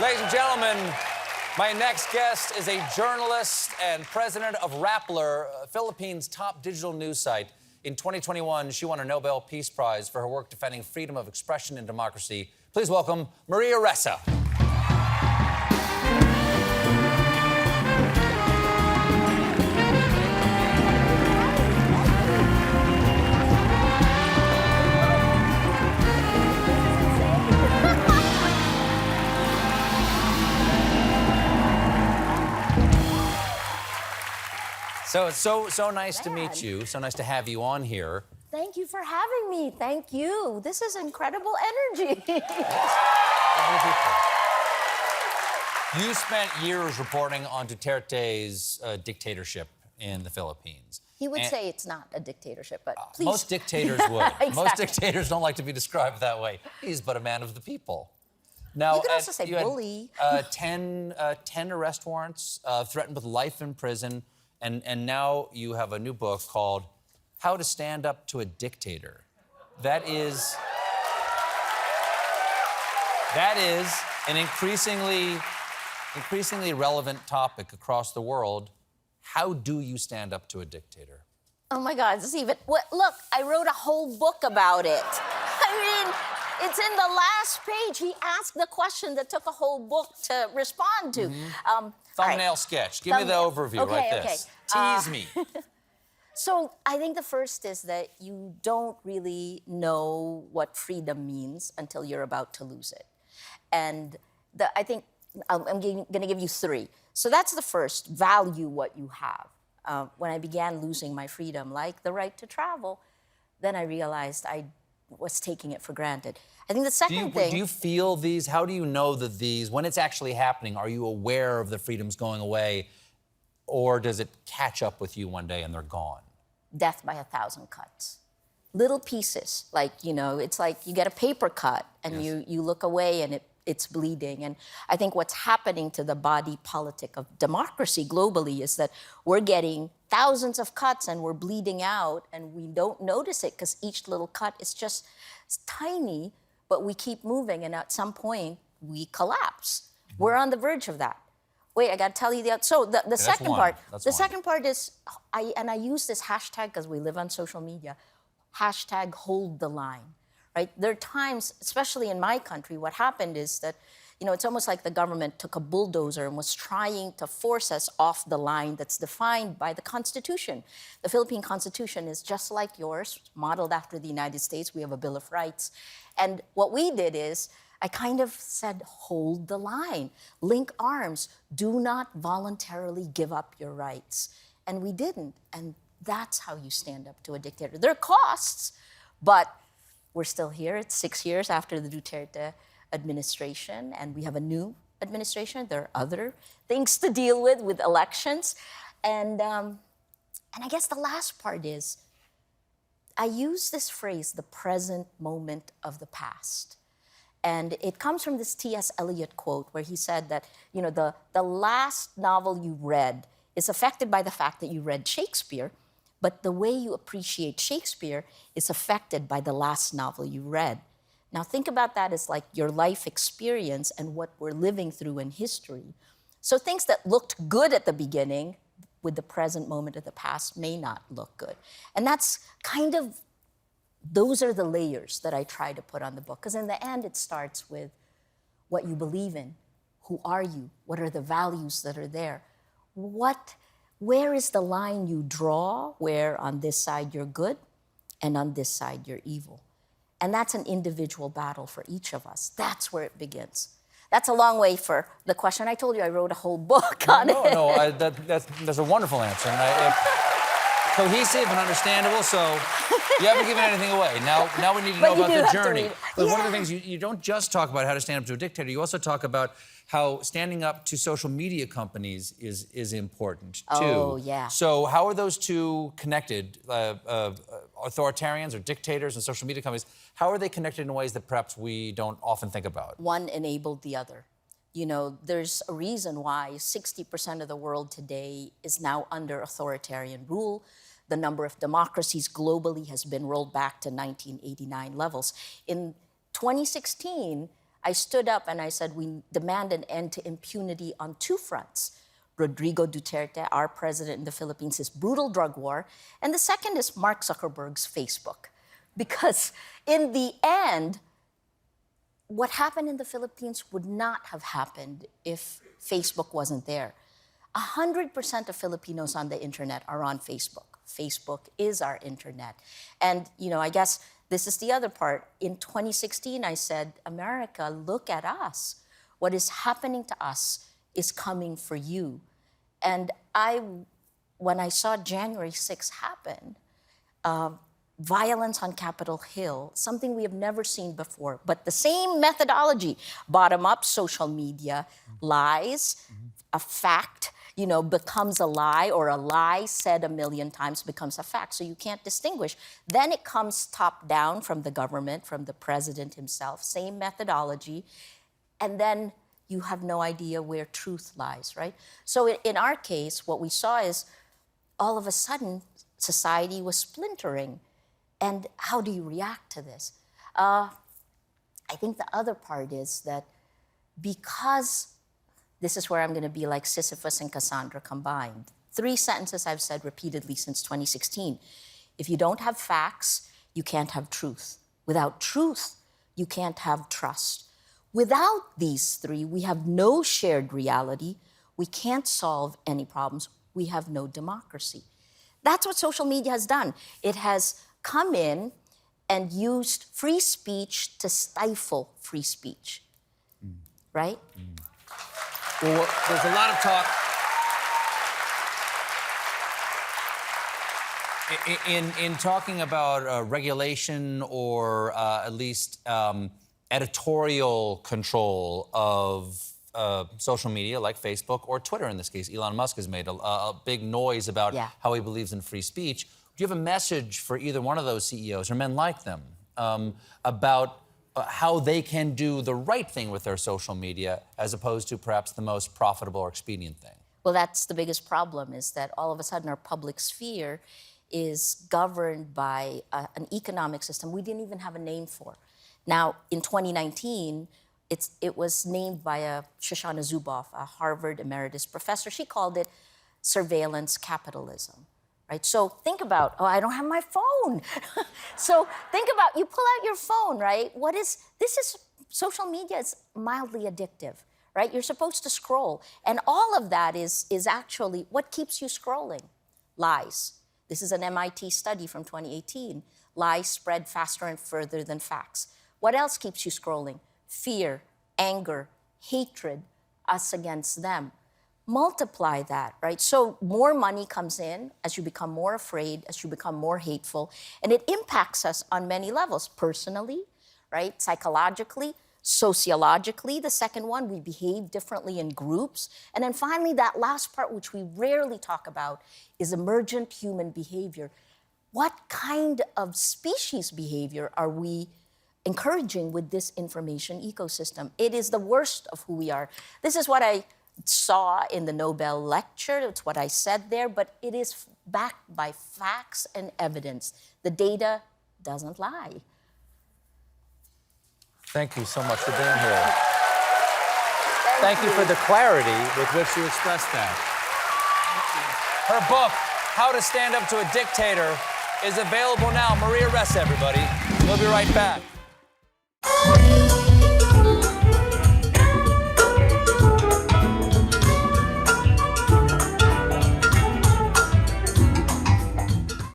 Ladies and gentlemen, my next guest is a journalist and president of Rappler, Philippines' top digital news site. In 2021, she won a Nobel Peace Prize for her work defending freedom of expression and democracy. Please welcome Maria Ressa. So it's so nice to meet you. So nice to have you on here. Thank you for having me. Thank you. This is incredible energy. You spent years reporting on Duterte's dictatorship in the Philippines. He would say it's not a dictatorship, but please. Most dictators would. Exactly. Most dictators don't like to be described that way. He's but a man of the people. Now, you could also say bully. 10 arrest warrants, threatened with life in prison. And now you have a new book called How to Stand Up to a Dictator. That is an increasingly relevant topic across the world. How do you stand up to a dictator? Oh my God, Stephen. Look, I wrote a whole book about it. I mean, it's in the last page. He asked the question that took a whole book to respond to. Thumbnail sketch. Give me the overview like this. Tease me. So I think the first is that you don't really know what freedom means until you're about to lose it. And I think I'm going to give you three. So that's the first, value what you have. When I began losing my freedom, like the right to travel, then I realized I was taking it for granted. I think the second thing... Do you feel these? How do you know that these, when it's actually happening, are you aware of the freedoms going away, or does it catch up with you one day and they're gone? Death by 1,000 cuts. Little pieces, like, you know, it's like you get a paper cut and you look away and it's bleeding. And I think what's happening to the body politic of democracy globally is that we're getting thousands of cuts and we're bleeding out and we don't notice it because each little cut is just tiny, but we keep moving and at some point we collapse. We're on the verge of that. Wait, I gotta tell you the second part. Second part is, I use this hashtag because we live on social media, hashtag hold the line, right? There are times, especially in my country, what happened is that, you know, it's almost like the government took a bulldozer and was trying to force us off the line that's defined by the Constitution. The Philippine Constitution is just like yours, modeled after the United States. We have a Bill of Rights. And what we did is, I kind of said, hold the line, link arms, do not voluntarily give up your rights. And we didn't. And that's how you stand up to a dictator. There are costs, but we're still here. It's 6 years after the Duterte administration, and we have a new administration. There are other things to deal with elections. And I guess the last part is, I use this phrase, the present moment of the past. And it comes from this T.S. Eliot quote where he said that, you know, the last novel you read is affected by the fact that you read Shakespeare, but the way you appreciate Shakespeare is affected by the last novel you read. Now think about that as like your life experience and what we're living through in history. So things that looked good at the beginning with the present moment of the past may not look good. And that's kind of, those are the layers that I try to put on the book. Because in the end, it starts with what you believe in. Who are you? What are the values that are there? Where is the line you draw where on this side you're good and on this side you're evil? And that's an individual battle for each of us. That's where it begins. That's a long way for the question. I told you I wrote a whole book on it. No, that's a wonderful answer. And cohesive and understandable, so you haven't given anything away. Now we need to know about the journey. But one of the things, you don't just talk about how to stand up to a dictator, you also talk about how standing up to social media companies is important, too. Oh, yeah. So how are those two connected? Authoritarians or dictators and social media companies, how are they connected in ways that perhaps we don't often think about? One enabled the other. You know, there's a reason why 60% of the world today is now under authoritarian rule. The number of democracies globally has been rolled back to 1989 levels. In 2016, I stood up and I said, we demand an end to impunity on two fronts. Rodrigo Duterte, our president in the Philippines, his brutal drug war. And the second is Mark Zuckerberg's Facebook. Because in the end, what happened in the Philippines would not have happened if Facebook wasn't there. 100% of Filipinos on the internet are on Facebook. Facebook is our internet. And, I guess this is the other part. In 2016, I said, America, look at us. What is happening to us is coming for you. And when I saw January 6th happen, violence on Capitol Hill, something we have never seen before, but the same methodology, bottom-up social media, lies, a fact, becomes a lie, or a lie said a million times becomes a fact. So you can't distinguish. Then it comes top-down from the government, from the president himself, same methodology, and then you have no idea where truth lies, right? So in our case, what we saw is all of a sudden, society was splintering. And how do you react to this? I think the other part is that because this is where I'm going to be like Sisyphus and Cassandra combined. 3 sentences I've said repeatedly since 2016. If you don't have facts, you can't have truth. Without truth, you can't have trust. Without these 3, we have no shared reality. We can't solve any problems. We have no democracy. That's what social media has done. It has come in and used free speech to stifle free speech, right? Well, there's a lot of talk in talking about regulation or at least editorial control of social media like Facebook or Twitter in this case. Elon Musk has made a big noise about how he believes in free speech. Do you have a message for either one of those CEOs or men like them about how they can do the right thing with their social media as opposed to perhaps the most profitable or expedient thing? Well, that's the biggest problem, is that all of a sudden our public sphere is governed by an economic system we didn't even have a name for. Now, in 2019, it was named by Shoshana Zuboff, a Harvard emeritus professor. She called it surveillance capitalism. Right? So think about, I don't have my phone. So think about, you pull out your phone, right? Social media is mildly addictive, right? You're supposed to scroll. And all of that is actually, what keeps you scrolling? Lies. This is an MIT study from 2018. Lies spread faster and further than facts. What else keeps you scrolling? Fear, anger, hatred, us against them. Multiply that, right? So more money comes in as you become more afraid, as you become more hateful, and it impacts us on many levels. Personally, right? Psychologically, sociologically, the second one, we behave differently in groups. And then finally, that last part, which we rarely talk about, is emergent human behavior. What kind of species behavior are we encouraging with this information ecosystem? It is the worst of who we are. This is what I saw in the Nobel lecture. It's what I said there, but it is backed by facts and evidence. The data doesn't lie. Thank you so much for being here. Thank you for the clarity with which you expressed that. Her book, How to Stand Up to a Dictator, is available now. Maria Ressa, everybody. We'll be right back.